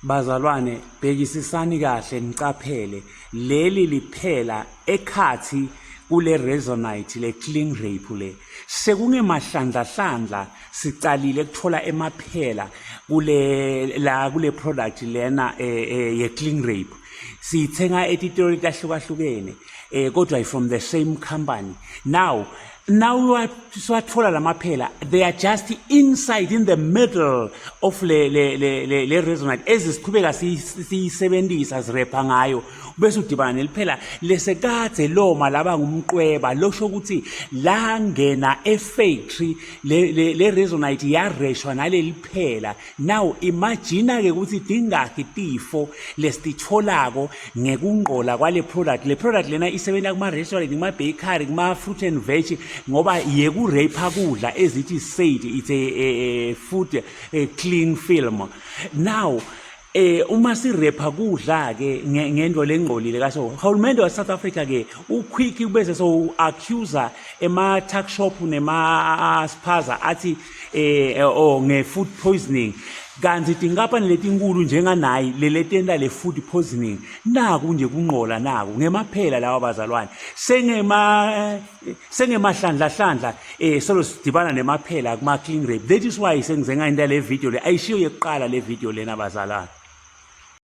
Bazalwane bhekisisani kahle nicaphele leli liphela ekhathi kule Resonite le cling rape le sekungemahlandla sicalile ukuthola emaphela kule product lena ye cling rape siyithenga etitolo tahlukahlukene kodwa from the same company. Now swathola lamaphela, they are just inside in the middle of le Resonite ezisiqhubeka siyisebenzisa sirepa ngayo bese udibana neliphela lesekade loma laba ngumqweba losho ukuthi la ngena efactory le Resonite yareshwa naleli phela. Now imagine ke ukuthi dingaki tifo lesitholako ngekungqola kwale product. Le product lena isebenza kuma restaurant, kuma bakery, kuma fruit and veg ngoba yeku rape kudla ezithi said it's a food clean film. Now uma sirepa kudla ke ngento lengqolile kaso uhulumende wa South Africa ke uquick ubese so accuser ema tuck shop nema spaza athi nge food poisoning kanti tingapha letinkulu njenganayi leletenda le food poisoning naku nje kunqola naku ngemaphela lawa bazalwane sengemahlandla solo sidibana nemaphela kuma clean rape. That is why sengizenga into le video le ayishiyo yokuqala le video lena bazalwane.